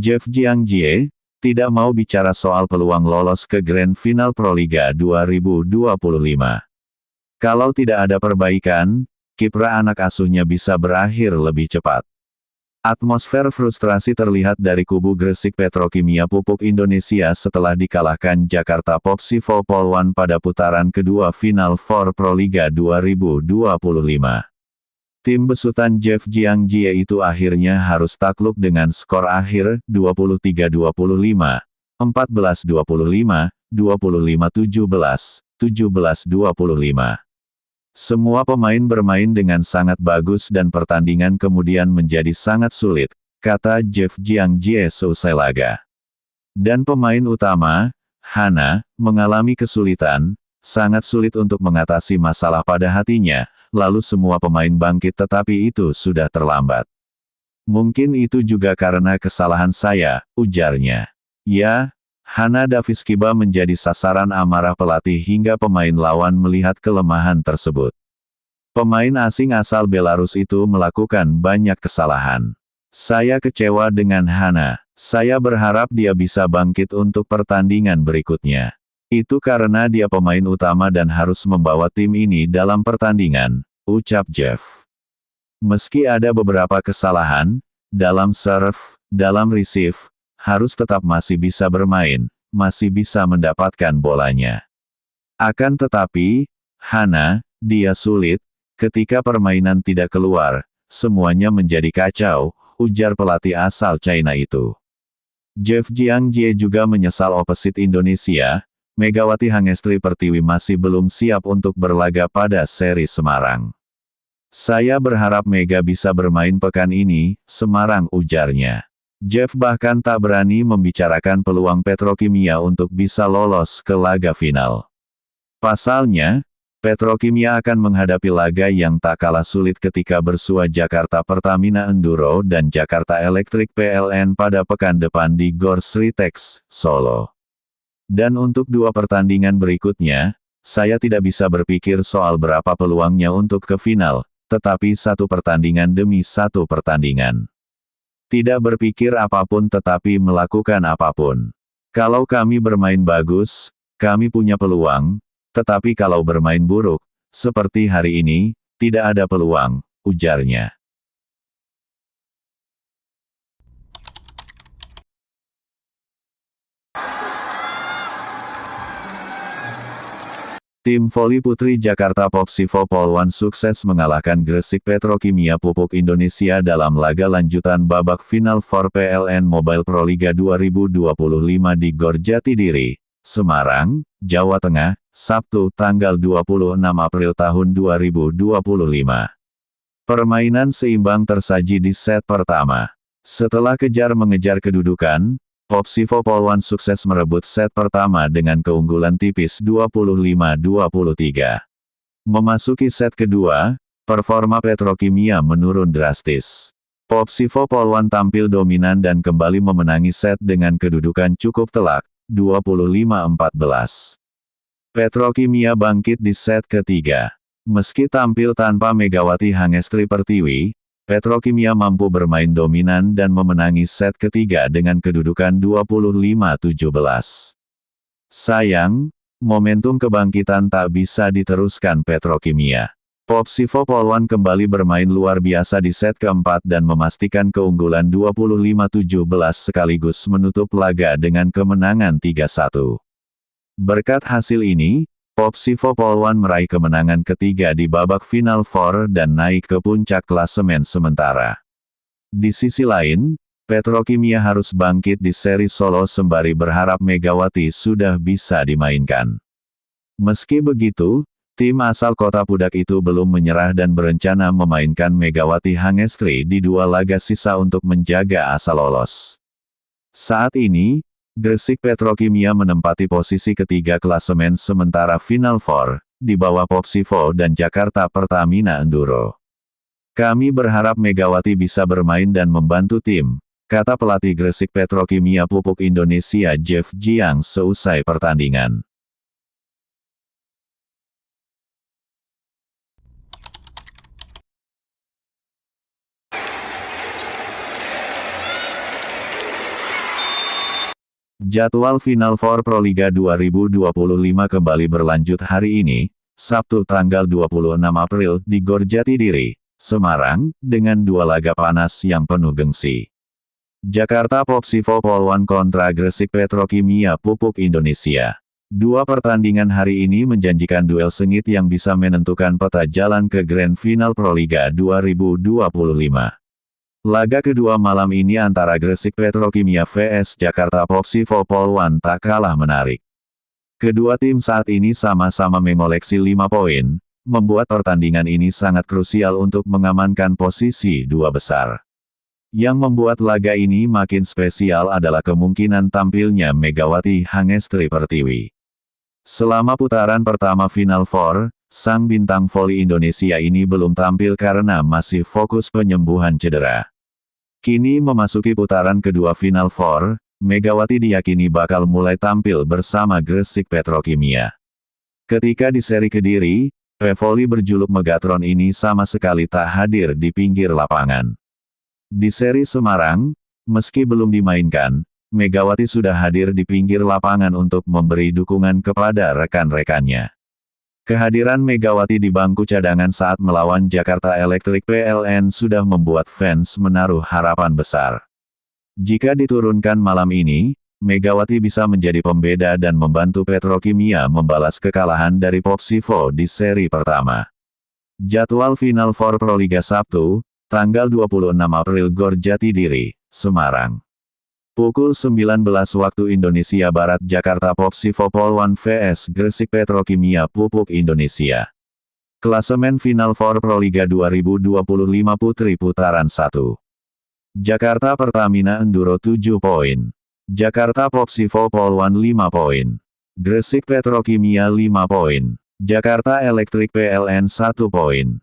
Jeff Jiangjie, tidak mau bicara soal peluang lolos ke Grand Final Proliga 2025. Kalau tidak ada perbaikan, kiprah anak asuhnya bisa berakhir lebih cepat. Atmosfer frustrasi terlihat dari kubu Gresik Petrokimia Pupuk Indonesia setelah dikalahkan Jakarta Popsivo Polwan pada putaran kedua Final Four Proliga 2025. Tim besutan Jeff Jiangjie itu akhirnya harus takluk dengan skor akhir 23-25, 14-25, 25-17, 17-25. Semua pemain bermain dengan sangat bagus dan pertandingan kemudian menjadi sangat sulit, kata Jeff Jiangjie seusai laga. Dan pemain utama, Hana, mengalami kesulitan, sangat sulit untuk mengatasi masalah pada hatinya, lalu semua pemain bangkit tetapi itu sudah terlambat. Mungkin itu juga karena kesalahan saya, ujarnya. Ya, Hana Daviskiba menjadi sasaran amarah pelatih hingga pemain lawan melihat kelemahan tersebut. Pemain asing asal Belarus itu melakukan banyak kesalahan. Saya kecewa dengan Hana. Saya berharap dia bisa bangkit untuk pertandingan berikutnya. Itu karena dia pemain utama dan harus membawa tim ini dalam pertandingan, ucap Jeff. Meski ada beberapa kesalahan, dalam serve, dalam receive, harus tetap masih bisa bermain, masih bisa mendapatkan bolanya. Akan tetapi, Hana, dia sulit, ketika permainan tidak keluar, semuanya menjadi kacau, ujar pelatih asal China itu. Jeff Jiangjie juga menyesal opposite Indonesia, Megawati Hangestri Pertiwi masih belum siap untuk berlaga pada seri Semarang. Saya berharap Mega bisa bermain pekan ini, Semarang ujarnya. Jeff bahkan tak berani membicarakan peluang Petrokimia untuk bisa lolos ke laga final. Pasalnya, Petrokimia akan menghadapi laga yang tak kalah sulit ketika bersua Jakarta Pertamina Enduro dan Jakarta Electric PLN pada pekan depan di Gor Sritex, Solo. Dan untuk dua pertandingan berikutnya, saya tidak bisa berpikir soal berapa peluangnya untuk ke final, tetapi satu pertandingan demi satu pertandingan. Tidak berpikir apapun tetapi melakukan apapun. Kalau kami bermain bagus, kami punya peluang, tetapi kalau bermain buruk, seperti hari ini, tidak ada peluang, ujarnya. Tim voli putri Jakarta Popsivo Polwan sukses mengalahkan Gresik Petrokimia Pupuk Indonesia dalam laga lanjutan babak final for PLN Mobile Proliga 2025 di Gor Jatidiri, Semarang, Jawa Tengah, Sabtu tanggal 26 April tahun 2025. Permainan seimbang tersaji di set pertama. Setelah kejar-mengejar kedudukan, Popsivo Polwan sukses merebut set pertama dengan keunggulan tipis 25-23. Memasuki set kedua, performa Petrokimia menurun drastis. Popsivo Polwan tampil dominan dan kembali memenangi set dengan kedudukan cukup telak, 25-14. Petrokimia bangkit di set ketiga. Meski tampil tanpa Megawati Hangestri Pertiwi, Petrokimia mampu bermain dominan dan memenangi set ketiga dengan kedudukan 25-17. Sayang, momentum kebangkitan tak bisa diteruskan Petrokimia. Popsivo Polwan kembali bermain luar biasa di set keempat dan memastikan keunggulan 25-17 sekaligus menutup laga dengan kemenangan 3-1. Berkat hasil ini, Popsivo Polwan meraih kemenangan ketiga di babak final four dan naik ke puncak klasemen sementara. Di sisi lain, Petrokimia harus bangkit di seri Solo sembari berharap Megawati sudah bisa dimainkan. Meski begitu, tim asal Kota Pudak itu belum menyerah dan berencana memainkan Megawati Hangestri di dua laga sisa untuk menjaga asa lolos. Saat ini, Gresik Petrokimia menempati posisi ketiga klasemen sementara Final Four, di bawah Popsivo dan Jakarta Pertamina Enduro. Kami berharap Megawati bisa bermain dan membantu tim, kata pelatih Gresik Petrokimia Pupuk Indonesia Jeff Jiang seusai pertandingan. Jadwal Final Four Proliga 2025 kembali berlanjut hari ini, Sabtu tanggal 26 April di Gor Jatidiri, Semarang, dengan dua laga panas yang penuh gengsi. Jakarta Popsivo Polwan kontra Gresik Petrokimia Pupuk Indonesia. Dua pertandingan hari ini menjanjikan duel sengit yang bisa menentukan peta jalan ke Grand Final Proliga 2025. Laga kedua malam ini antara Gresik Petrokimia vs Jakarta Popsivo Polwan tak kalah menarik. Kedua tim saat ini sama-sama mengoleksi 5 poin, membuat pertandingan ini sangat krusial untuk mengamankan posisi dua besar. Yang membuat laga ini makin spesial adalah kemungkinan tampilnya Megawati Hangestri Pertiwi. Selama putaran pertama Final Four, sang bintang voli Indonesia ini belum tampil karena masih fokus penyembuhan cedera. Kini memasuki putaran kedua Final Four, Megawati diyakini bakal mulai tampil bersama Gresik Petrokimia. Ketika di seri Kediri, pevoli berjuluk Megatron ini sama sekali tak hadir di pinggir lapangan. Di seri Semarang, meski belum dimainkan, Megawati sudah hadir di pinggir lapangan untuk memberi dukungan kepada rekan-rekannya. Kehadiran Megawati di bangku cadangan saat melawan Jakarta Electric PLN sudah membuat fans menaruh harapan besar. Jika diturunkan malam ini, Megawati bisa menjadi pembeda dan membantu Petrokimia membalas kekalahan dari Popsivo di seri pertama. Jadwal Final Four Proliga Sabtu, tanggal 26 April Gor Jatidiri, Semarang. Pukul 19 waktu Indonesia Barat Jakarta Popsivo Polwan vs Gresik Petrokimia Pupuk Indonesia. Klasemen Final Four Proliga 2025 Putri Putaran 1. Jakarta Pertamina Enduro 7 poin. Jakarta Popsivo Polwan 5 poin. Gresik Petrokimia 5 poin. Jakarta Electric PLN 1 poin.